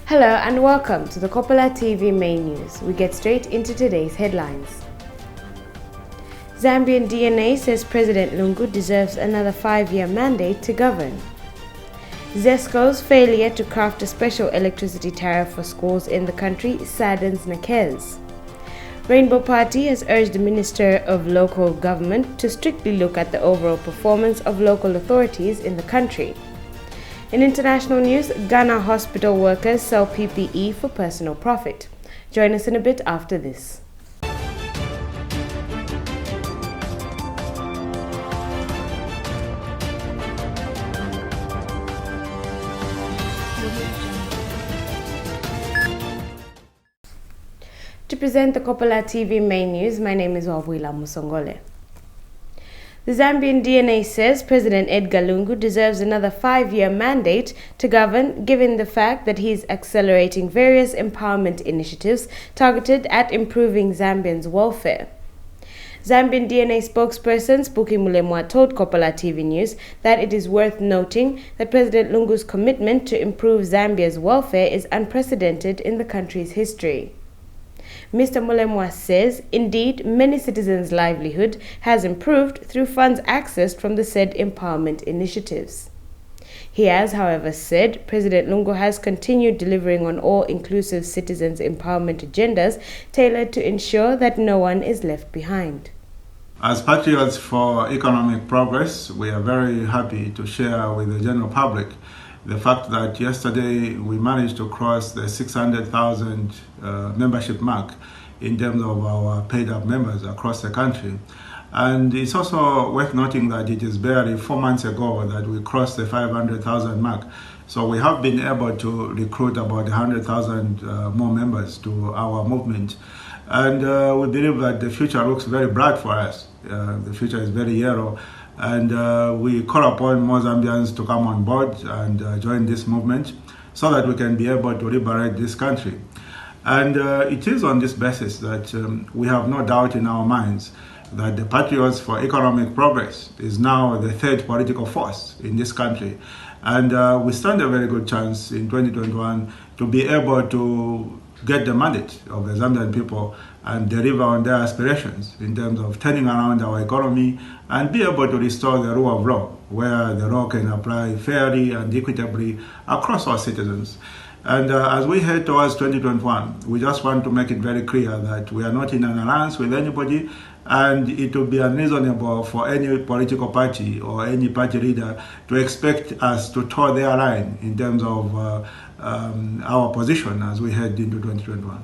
Hello and welcome to the Kopala TV main news. We get straight into today's headlines. Zambian DNA says President Lungu deserves another 5-year mandate to govern. ZESCO's failure to craft a special electricity tariff for schools in the country saddens Nakez. Rainbow Party has urged the Minister of Local Government to strictly look at the overall performance of local authorities in the country. In international news, Ghana hospital workers sell PPE for personal profit. Join us in a bit after this. To present the Kopala TV main news, my name is Wawila Musongole. The Zambian DNA says President Edgar Lungu deserves another 5-year mandate to govern, given the fact that he is accelerating various empowerment initiatives targeted at improving Zambians' welfare. Zambian DNA spokesperson Spuki Mulemwa told Kopala TV News that it is worth noting that President Lungu's commitment to improve Zambia's welfare is unprecedented in the country's history. Mr. Mulemwa says, indeed, many citizens' livelihood has improved through funds accessed from the said empowerment initiatives. He has, however, said President Lungu has continued delivering on all-inclusive citizens' empowerment agendas tailored to ensure that no one is left behind. As patriots for economic progress, we are very happy to share with the general public the fact that yesterday we managed to cross the 600,000 membership mark in terms of our paid-up members across the country. And it's also worth noting that it is barely 4 months ago that we crossed the 500,000 mark. So we have been able to recruit about 100,000 more members to our movement. And we believe that the future looks very bright for us. The future is very yellow. And we call upon more Zambians to come on board and join this movement so that we can be able to liberate this country. And it is on this basis that we have no doubt in our minds that the Patriots for Economic Progress is now the third political force in this country. And we stand a very good chance in 2021 to be able to get the mandate of the Zambian people and deliver on their aspirations in terms of turning around our economy and be able to restore the rule of law, where the law can apply fairly and equitably across our citizens. And as we head towards 2021, we just want to make it very clear that we are not in an alliance with anybody, and it would be unreasonable for any political party or any party leader to expect us to toe their line in terms of our position as we head into 2021.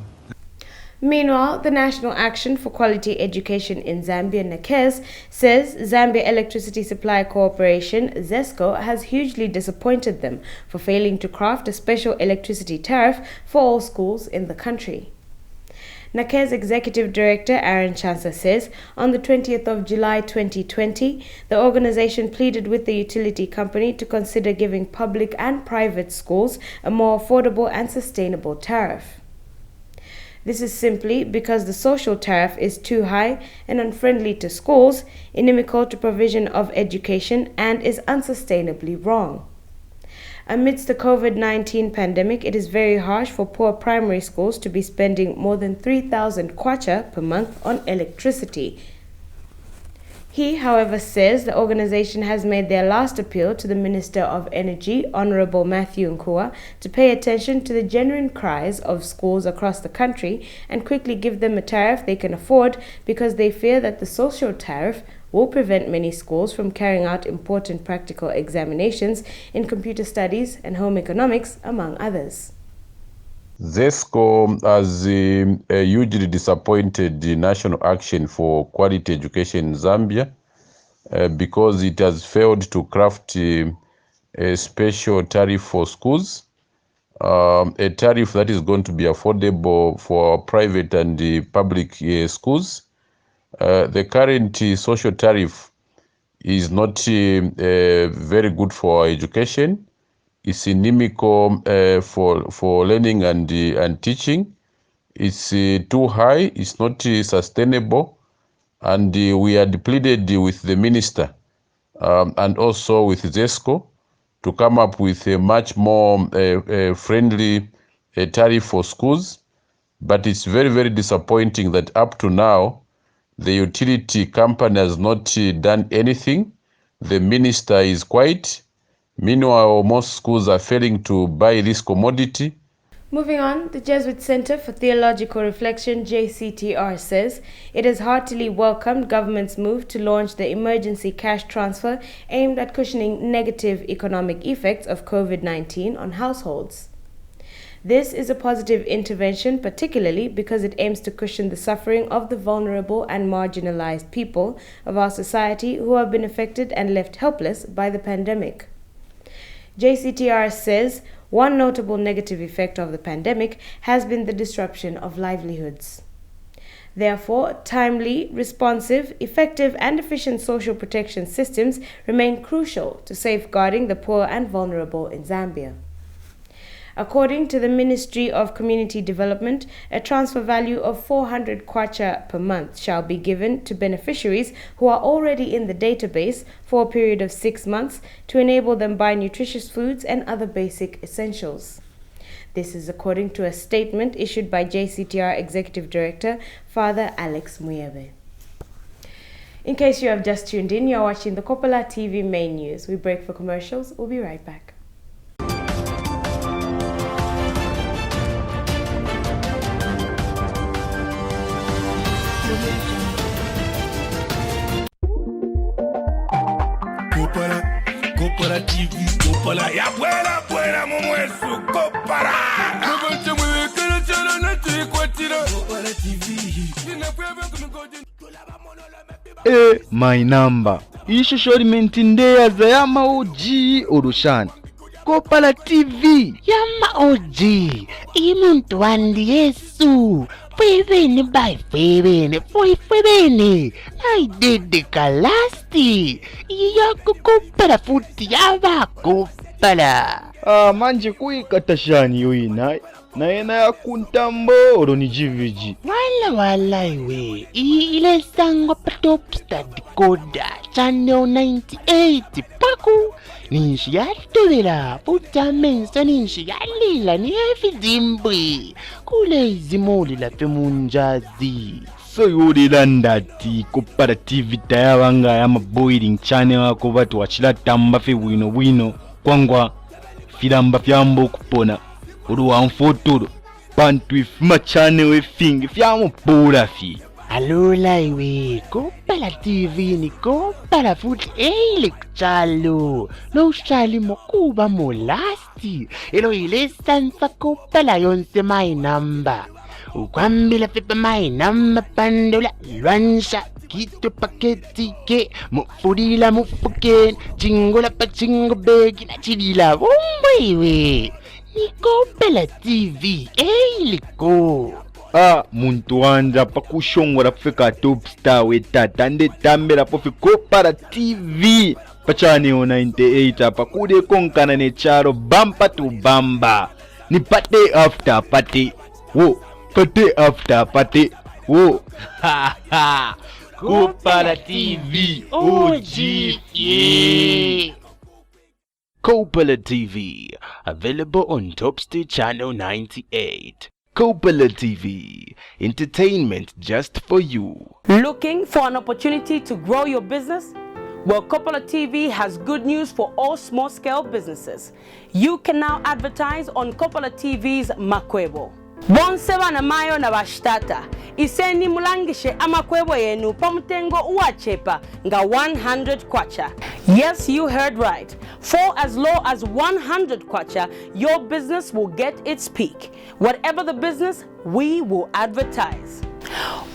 Meanwhile, the National Action for Quality Education in Zambia, Nakez, says Zambia Electricity Supply Corporation, ZESCO, has hugely disappointed them for failing to craft a special electricity tariff for all schools in the country. Nakez Executive Director Aaron Chansa says on the 20th of July 2020, the organization pleaded with the utility company to consider giving public and private schools a more affordable and sustainable tariff. This is simply because the social tariff is too high and unfriendly to schools, inimical to provision of education, and is unsustainably wrong. Amidst the COVID-19 pandemic, it is very harsh for poor primary schools to be spending more than 3,000 kwacha per month on electricity. He, however, says the organization has made their last appeal to the Minister of Energy, Honorable Matthew Nkua, to pay attention to the genuine cries of schools across the country and quickly give them a tariff they can afford, because they fear that the social tariff will prevent many schools from carrying out important practical examinations in computer studies and home economics, among others. ZESCO has hugely disappointed the National Action for Quality Education in Zambia because it has failed to craft a special tariff for schools, a tariff that is going to be affordable for private and public schools. The current social tariff is not very good for education. It's inimical for learning and teaching. It's too high. It's not sustainable, and we had pleaded with the minister and also with ZESCO to come up with a much more friendly tariff for schools, but it's very, very disappointing that up to now, the utility company has not done anything. The minister is quiet. Meanwhile, most schools are failing to buy this commodity. Moving on, the Jesuit Center for Theological Reflection, JCTR, says it has heartily welcomed government's move to launch the emergency cash transfer aimed at cushioning negative economic effects of COVID-19 on households. This is a positive intervention, particularly because it aims to cushion the suffering of the vulnerable and marginalized people of our society who have been affected and left helpless by the pandemic. JCTR says one notable negative effect of the pandemic has been the disruption of livelihoods. Therefore, timely, responsive, effective, and efficient social protection systems remain crucial to safeguarding the poor and vulnerable in Zambia. According to the Ministry of Community Development, a transfer value of 400 kwacha per month shall be given to beneficiaries who are already in the database for a period of 6 months to enable them buy nutritious foods and other basic essentials. This is according to a statement issued by JCTR Executive Director, Father Alex Muyebe. In case you have just tuned in, you're watching the Kopala TV main news. We break for commercials. We'll be right back. Kopala TV, Kopala ya buena buena mumwesu Kopala. Kopala TV. My number. Ishusho limentindeya za yama oji orushani. Kopala TV. Yama oji. Imuntu wandi Yesu. Fwebene by fwebene. Fwebene. Naidede kalasti. Iyako Kopala futi yaba Kopala. Manje kuikatashani yoina. Naena ya kuntambo oro ni jiviji. Wala iwe. Ile sango patop study koda. Channel 98 paku. Ninshi yatuvira. Puta mensa ninshi yalila ni efizimbwe. Kule izimoli la femunjazi. So yuri landati Kopala TV tayawanga ya boiling channel wako watu wachila tamba fe wino. Kwangwa filamba fyambo kupona. Uruwa mfotoro. Pantu ifuma channel wefingi fyamo pura fi. Alula iwe. Kopala TV ni Kopala futi eile kuchalo. No ushali mokuba molasti. Elo ile sansa Kopala yonse my number. Ukwambila fipa my number pandula lwansha. Kito paketi ke mufurila mufuken. Chingola pa chingo begi na chidila iwe. Ni Kopala TV eiliko. Muntu wanja pakushongora fika top star wetata nde tambera pofi Kopala TV. Pachani o 98 apa kude konkana ne charo bamba to bamba. Ni pate after pate. Wo, pate after pate. Wo. Kopala TV. OG. Kopala TV, available on Topstar Channel 98. Kopala TV, entertainment just for you. Looking for an opportunity to grow your business? Well, Kopala TV has good news for all small-scale businesses. You can now advertise on Kopala TV's Makwebo. Bonseba na mayo na bashtata. Iseni mulangishe amakwebo yenu pamutengo uachepa nga 100 kwacha. Yes, you heard right. For as low as 100 kwacha, your business will get its peak. Whatever the business, we will advertise.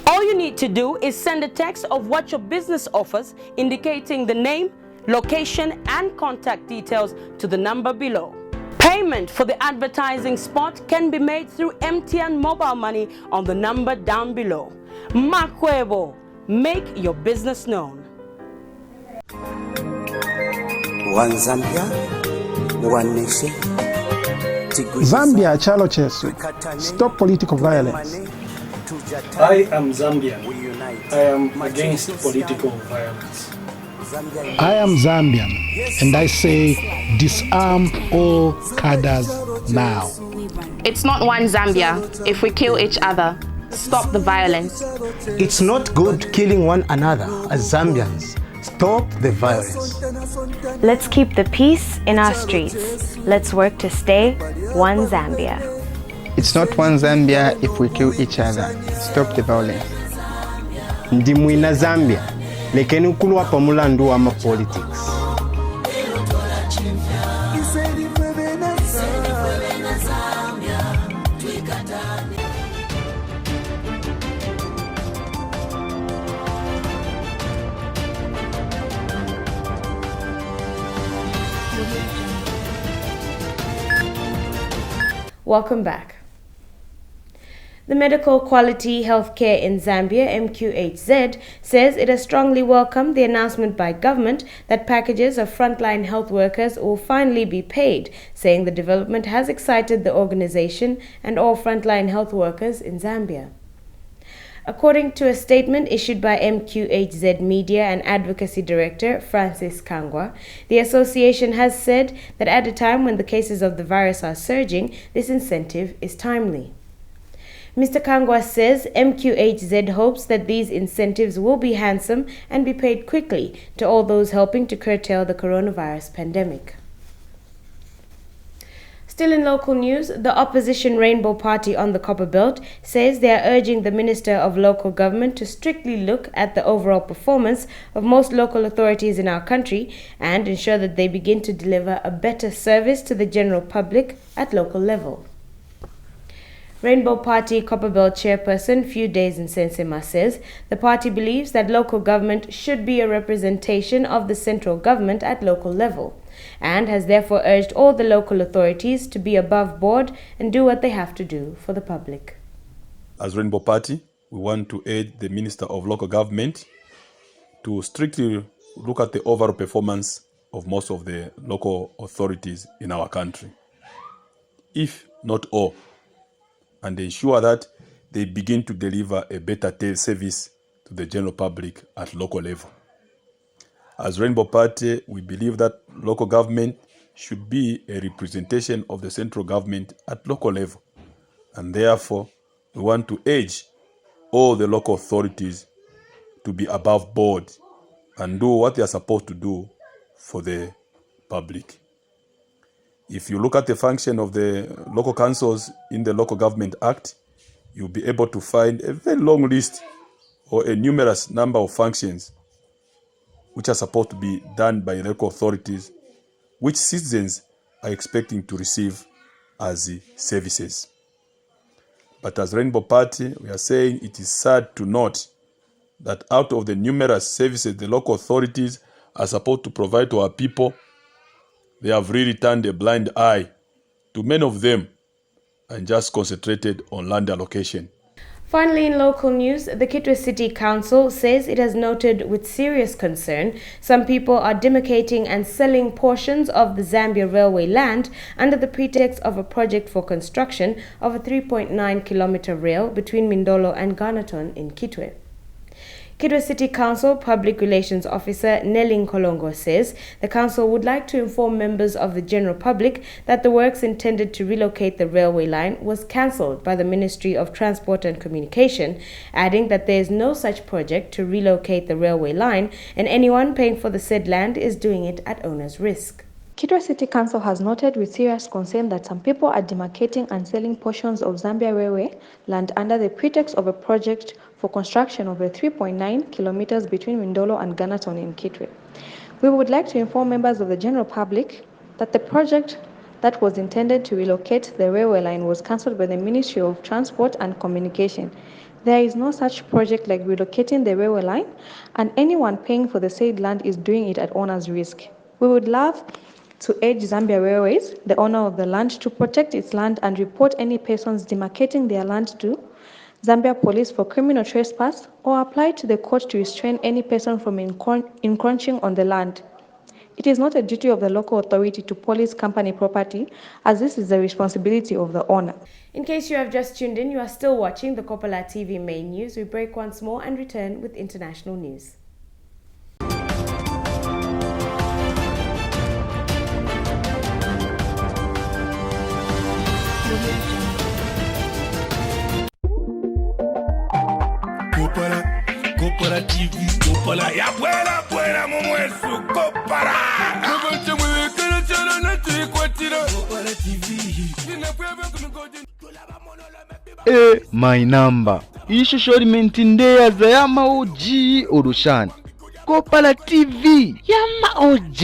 All you need to do is send a text of what your business offers, indicating the name, location, and contact details to the number below. Payment for the advertising spot can be made through MTN mobile money on the number down below. Makwebo, make your business known. One Zambia, one nation. Zambia chalo chesu. Stop political violence. I am Zambian. I am against political violence. I am Zambian, and I say disarm all cadres now. It's not one Zambia if we kill each other. Stop the violence. It's not good killing one another as Zambians. Stop the violence. Let's keep the peace in our streets. Let's work to stay one Zambia. It's not one Zambia if we kill each other. Stop the violence. Ndimwina Zambia, lekeni ukulwa pamulandu wa politics. Welcome back. The Medical Quality Healthcare in Zambia, MQHZ, says it has strongly welcomed the announcement by government that packages of frontline health workers will finally be paid, saying the development has excited the organization and all frontline health workers in Zambia. According to a statement issued by MQHZ Media and Advocacy Director Francis Kangwa, the association has said that at a time when the cases of the virus are surging, this incentive is timely. Mr. Kangwa says MQHZ hopes that these incentives will be handsome and be paid quickly to all those helping to curtail the coronavirus pandemic. Still in local news, the opposition Rainbow Party on the Copper Belt says they are urging the Minister of Local Government to strictly look at the overall performance of most local authorities in our country and ensure that they begin to deliver a better service to the general public at local level. Rainbow Party Copperbelt chairperson Few Days in Sensema says the party believes that local government should be a representation of the central government at local level and has therefore urged all the local authorities to be above board and do what they have to do for the public. As Rainbow Party, we want to aid the Minister of Local Government to strictly look at the overall performance of most of the local authorities in our country, if not all, and ensure that they begin to deliver a better service to the general public at local level. As Rainbow Party, we believe that local government should be a representation of the central government at local level, and therefore we want to urge all the local authorities to be above board and do what they are supposed to do for the public. If you look at the function of the local councils in the Local Government Act, you'll be able to find a very long list or a numerous number of functions which are supposed to be done by local authorities, which citizens are expecting to receive as services. But as Rainbow Party, we are saying it is sad to note that out of the numerous services the local authorities are supposed to provide to our people, they have really turned a blind eye to many of them and just concentrated on land allocation. Finally, in local news, the Kitwe City Council says it has noted with serious concern some people are demarcating and selling portions of the Zambia Railway land under the pretext of a project for construction of a 3.9-kilometer rail between Mindolo and Garnaton in Kitwe. Kitwe City Council Public Relations Officer Nelly Kolongo says the council would like to inform members of the general public that the works intended to relocate the railway line was cancelled by the Ministry of Transport and Communication, adding that there is no such project to relocate the railway line and anyone paying for the said land is doing it at owner's risk. Kitwe City Council has noted with serious concern that some people are demarcating and selling portions of Zambia Railway land under the pretext of a project for construction of a 3.9 kilometers between Mindolo and Garnaton in Kitwe. We would like to inform members of the general public that the project that was intended to relocate the railway line was cancelled by the Ministry of Transport and Communication. There is no such project like relocating the railway line, and anyone paying for the said land is doing it at owner's risk. We would love to urge Zambia Railways, the owner of the land, to protect its land and report any persons demarcating their land to Zambia Police for criminal trespass or apply to the court to restrain any person from encroaching on the land. It is not a duty of the local authority to police company property, as this is the responsibility of the owner. In case you have just tuned in, you are still watching the Kopala TV main news. We break once more and return with international news. Religion. Kopala, ya buena, buena, mumwesu, Kopala. My number. Ishusho limentindeaza yama OG Orushani. Kopala TV. Yama OG.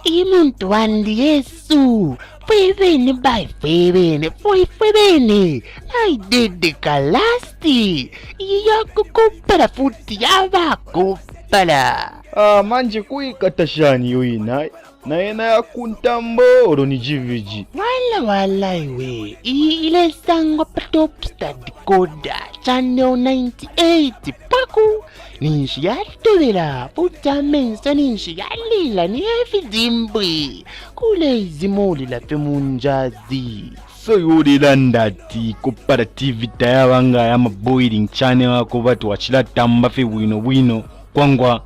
Imuntu wandi Yesu. Fwebene by fwebene. Fwebene. Naidede kalasti. Yako Kopala futi yaba Kopala. Manje kuikatashani yoina. Naena ya kuntambo oroni jiviji. Wala iwe. Ile sango patopsta decoder. Channel 98 paku. Ninshi ya tuvira. Puta mensa ninshi ya lila ni efidimbwi. Kule izimoli la femunjazi. So yuri landati Kopala TV tayawanga ya maboiling channel wako watu wachila tamba fe wino. Kwangwa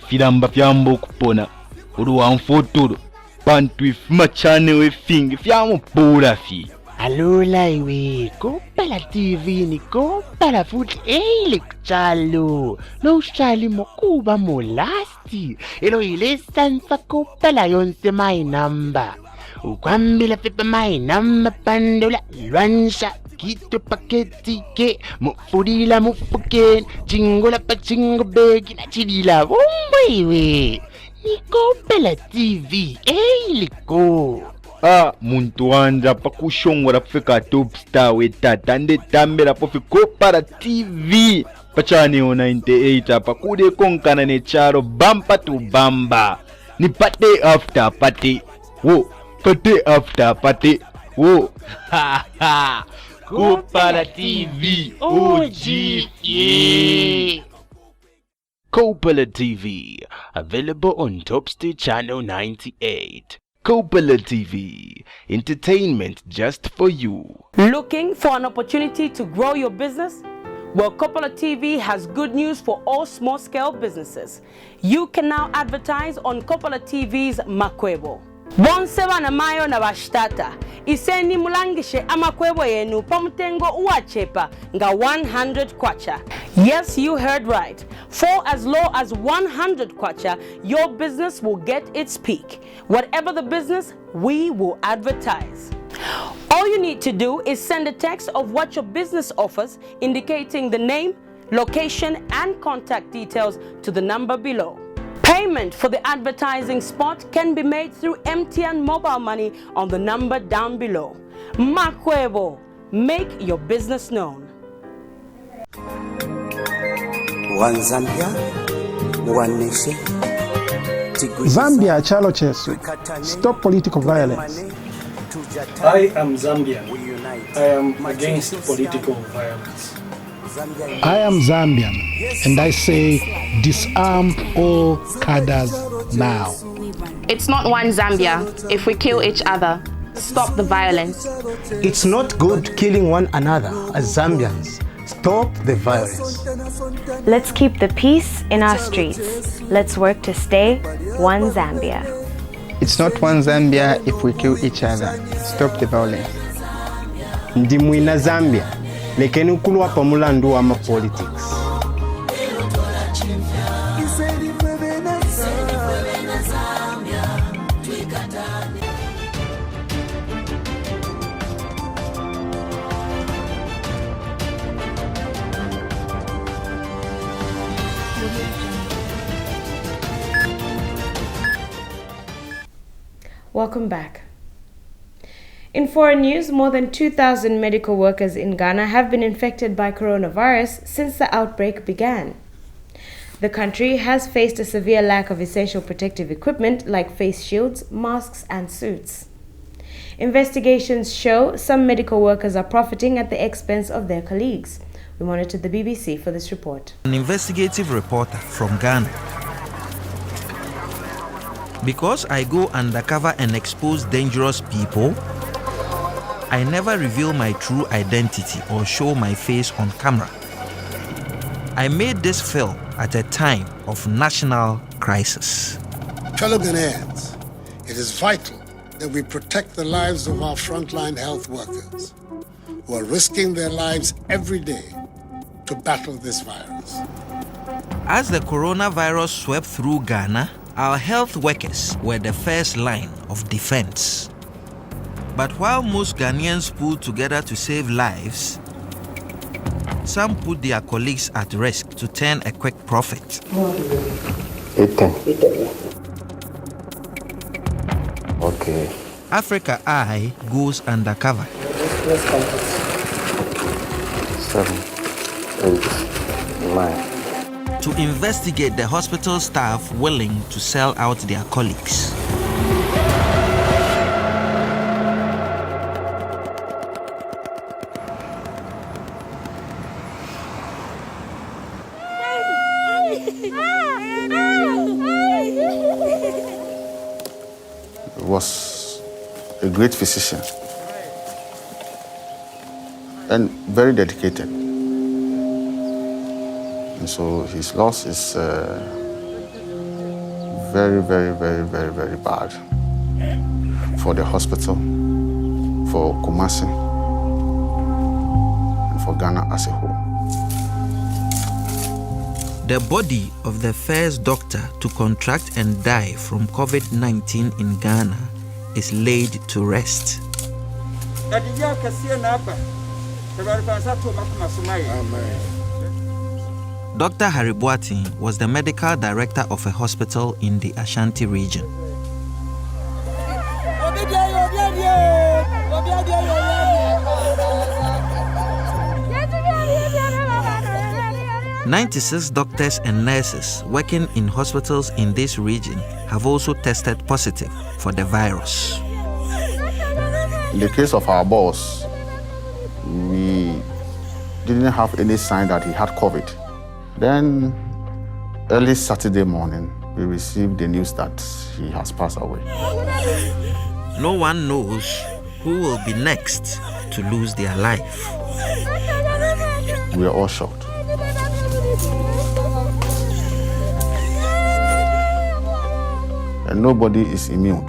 filamba fyambo kupona. Uruwa mfotoro. Pantu ifuma channel fingi fyamo pura fi. Alola iwe. Kopala TV ni Kopala futi eile kuchalo. No ushali mokuba molasti. Elo ile sansa Kopala yonse my number. Ukwambila pepe my number pandola lwansha. Kito paketi ke mufurila mufuken. Chingola pa chingo begi na chidila iwe. Ni Kopala TV eiliko. Muntu wanja pakushongora fika top star wetata nde tambela pofi Kopala TV pachani o 98 pakude konkana ne charo bamba to bamba ni pate after pate wo pate after pate wo ha Kopala TV OG Kopala TV available on Topstar channel 98. Kopala TV, entertainment just for you. Looking for an opportunity to grow your business? Well, Kopala TV has good news for all small-scale businesses. You can now advertise on Kopala TV's Makwebo. Bonseba na mayo na bashtata. Iseni mulangishe amakwebo yenu pamutengo uachepa nga 100 kwacha. Yes, you heard right. For as low as 100 kwacha, your business will get its peak. Whatever the business, we will advertise. All you need to do is send a text of what your business offers, indicating the name, location, and contact details to the number below. Payment for the advertising spot can be made through MTN mobile money on the number down below. Makwebo, make your business known. One Zambia, one nation. Zambia chalo chesu. Stop political violence. I am Zambian. I am against political violence. I am Zambian, and I say disarm all cadres now. It's not one Zambia if we kill each other. Stop the violence. It's not good killing one another as Zambians. Stop the violence. Let's keep the peace in our streets. Let's work to stay one Zambia. It's not one Zambia if we kill each other. Stop the violence. Ndimwina Zambia. Lekeni ukulwa pamulandu wa politics. Welcome back. In foreign news, more than 2,000 medical workers in Ghana have been infected by coronavirus since the outbreak began. The country has faced a severe lack of essential protective equipment like face shields, masks, and suits. Investigations show some medical workers are profiting at the expense of their colleagues. We monitored the BBC for this report. An investigative reporter from Ghana. Because I go undercover and expose dangerous people, I never reveal my true identity or show my face on camera. I made this film at a time of national crisis. Fellow Ghanaians, it is vital that we protect the lives of our frontline health workers who are risking their lives every day to battle this virus. As the coronavirus swept through Ghana, our health workers were the first line of defense. But while most Ghanaians pulled together to save lives, some put their colleagues at risk to turn a quick profit. 810. Okay. Africa Eye goes undercover. 7, 8, 9. To investigate the hospital staff willing to sell out their colleagues. He was a great physician and very dedicated. And so his loss is very, very, very, very, very bad for the hospital, for Kumasi, and for Ghana as a whole. The body of the first doctor to contract and die from COVID-19 in Ghana is laid to rest. Dr. Harry Boateng was the medical director of a hospital in the Ashanti region. "96 doctors and nurses working in hospitals in this region have also tested positive for the virus." In the case of our boss, we didn't have any sign that he had COVID. Then, early Saturday morning, we received the news that he has passed away. No one knows who will be next to lose their life. We are all shocked. And nobody is immune.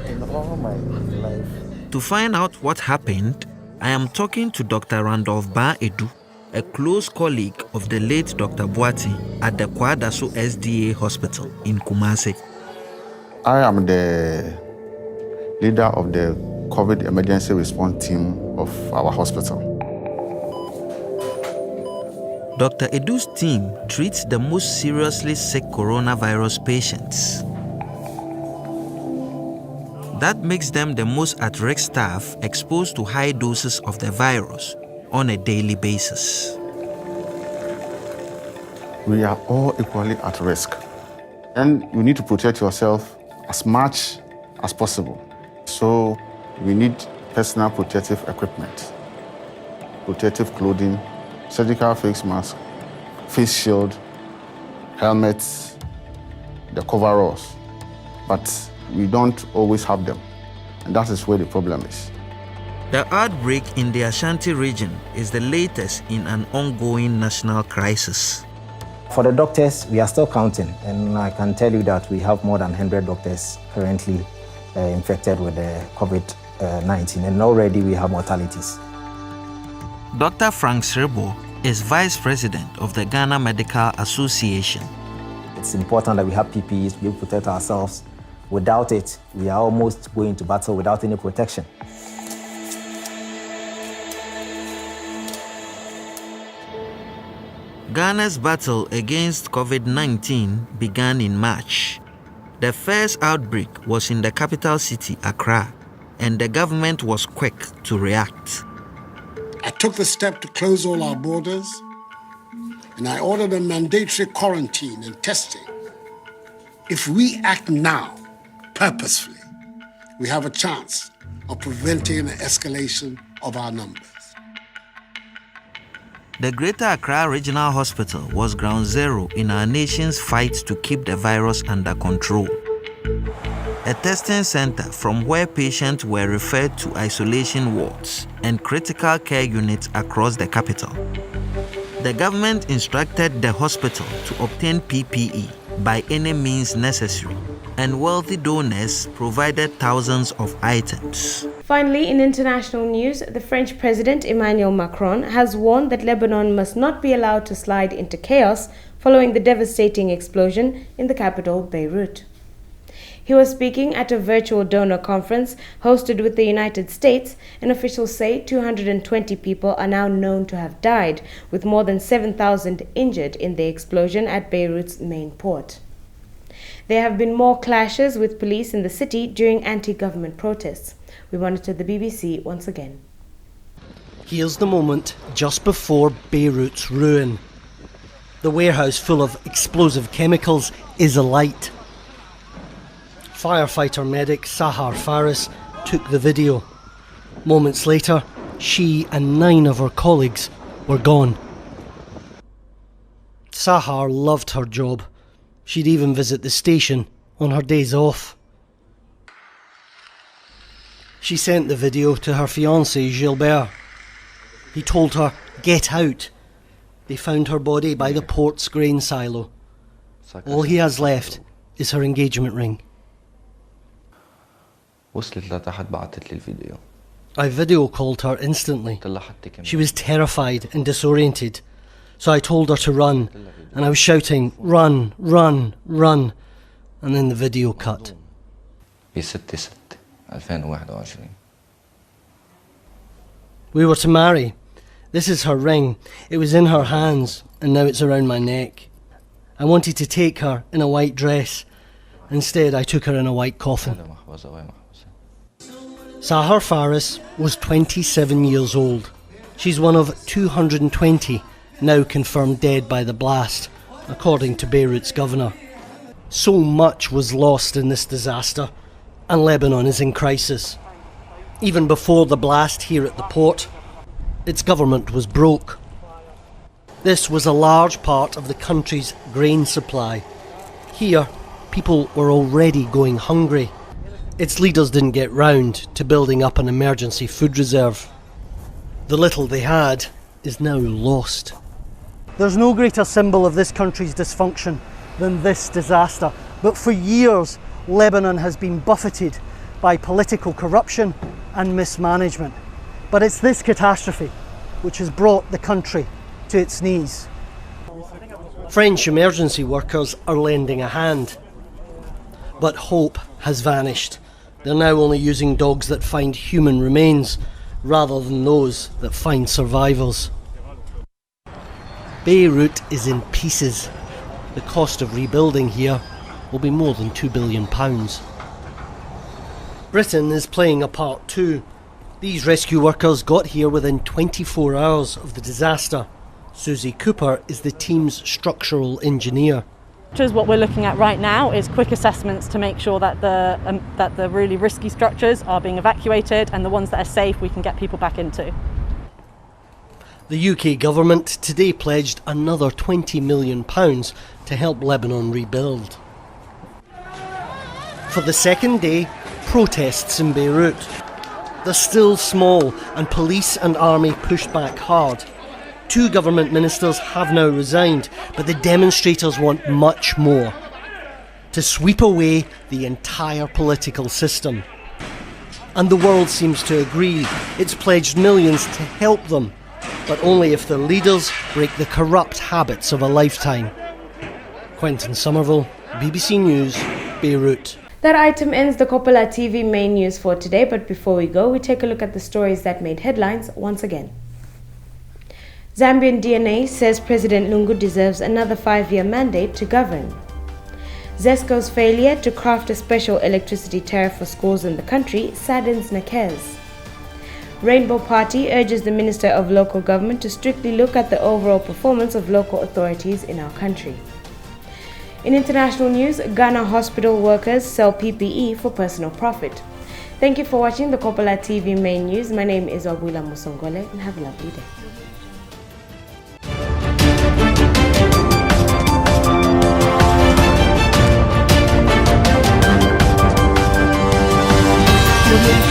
In all my life. To find out what happened, I am talking to Dr. Randolph Ba-Edu, a close colleague of the late Dr. Boateng at the Kwadaso SDA Hospital in Kumasi. I am the leader of the COVID emergency response team of our hospital. Dr. Edu's team treats the most seriously sick coronavirus patients. That makes them the most at-risk staff exposed to high doses of the virus on a daily basis. We are all equally at risk. And you need to protect yourself as much as possible. So we need personal protective equipment, protective clothing, surgical face mask, face shield, helmets, the coveralls. But we don't always have them. And that is where the problem is. The outbreak in the Ashanti region is the latest in an ongoing national crisis. For the doctors, we are still counting, and I can tell you that we have more than 100 doctors currently infected with the COVID-19, and already we have mortalities. Dr. Frank Srebo is Vice President of the Ghana Medical Association. It's important that we have PPEs to be able to protect ourselves. Without it, we are almost going to battle without any protection. Ghana's battle against COVID-19 began in March. The first outbreak was in the capital city, Accra, and the government was quick to react. I took the step to close all our borders, and I ordered a mandatory quarantine and testing. If we act now, purposefully, we have a chance of preventing an escalation of our numbers. The Greater Accra Regional Hospital was ground zero in our nation's fight to keep the virus under control. A testing center from where patients were referred to isolation wards and critical care units across the capital. The government instructed the hospital to obtain PPE by any means necessary, and wealthy donors provided thousands of items. Finally, in international news, the French President Emmanuel Macron has warned that Lebanon must not be allowed to slide into chaos following the devastating explosion in the capital, Beirut. He was speaking at a virtual donor conference hosted with the United States, and officials say 220 people are now known to have died, with more than 7,000 injured in the explosion at Beirut's main port. There have been more clashes with police in the city during anti-government protests. We monitor the BBC once again. Here's the moment just before Beirut's ruin. The warehouse full of explosive chemicals is alight. Firefighter medic Sahar Faris took the video. Moments later, she and 9 of her colleagues were gone. Sahar loved her job. She'd even visit the station on her days off. She sent the video to her fiancé Gilbert. He told her, "Get out." They found her body by the port's grain silo. All he has left is her engagement ring. I video called her instantly. She was terrified and disoriented, so I told her to run, and I was shouting, "Run, run, run," and then the video cut. We were to marry. This is her ring. It was in her hands, and now it's around my neck. I wanted to take her in a white dress. Instead, I took her in a white coffin. Sahar Faris was 27 years old. She's one of 220 now confirmed dead by the blast, according to Beirut's governor. So much was lost in this disaster, and Lebanon is in crisis. Even before the blast here at the port, its government was broke. This was a large part of the country's grain supply. Here, people were already going hungry. Its leaders didn't get round to building up an emergency food reserve. The little they had is now lost. There's no greater symbol of this country's dysfunction than this disaster. But for years, Lebanon has been buffeted by political corruption and mismanagement. But it's this catastrophe which has brought the country to its knees. French emergency workers are lending a hand. But hope has vanished. They're now only using dogs that find human remains rather than those that find survivors. Beirut is in pieces. The cost of rebuilding here will be more than £2 billion. Britain is playing a part too. These rescue workers got here within 24 hours of the disaster. Susie Cooper is the team's structural engineer. What we're looking at right now is quick assessments to make sure that the really risky structures are being evacuated, and the ones that are safe we can get people back into. The UK government today pledged another £20 million to help Lebanon rebuild. For the second day, protests in Beirut. They're still small, and police and army pushed back hard. 2 government ministers have now resigned, but the demonstrators want much more. To sweep away the entire political system. And the world seems to agree. It's pledged millions to help them, but only if the leaders break the corrupt habits of a lifetime. Quentin Somerville, BBC News, Beirut. That item ends the Kopala TV main news for today, but before we go, we take a look at the stories that made headlines once again. Zambian DNA says President Lungu deserves another 5-year mandate to govern. ZESCO's failure to craft a special electricity tariff for schools in the country saddens Nakez. Rainbow Party urges the Minister of Local Government to strictly look at the overall performance of local authorities in our country. In international news, Ghana hospital workers sell PPE for personal profit. Thank you for watching the Kopala TV main news. My name is Wabula Musongole, and have a lovely day. You're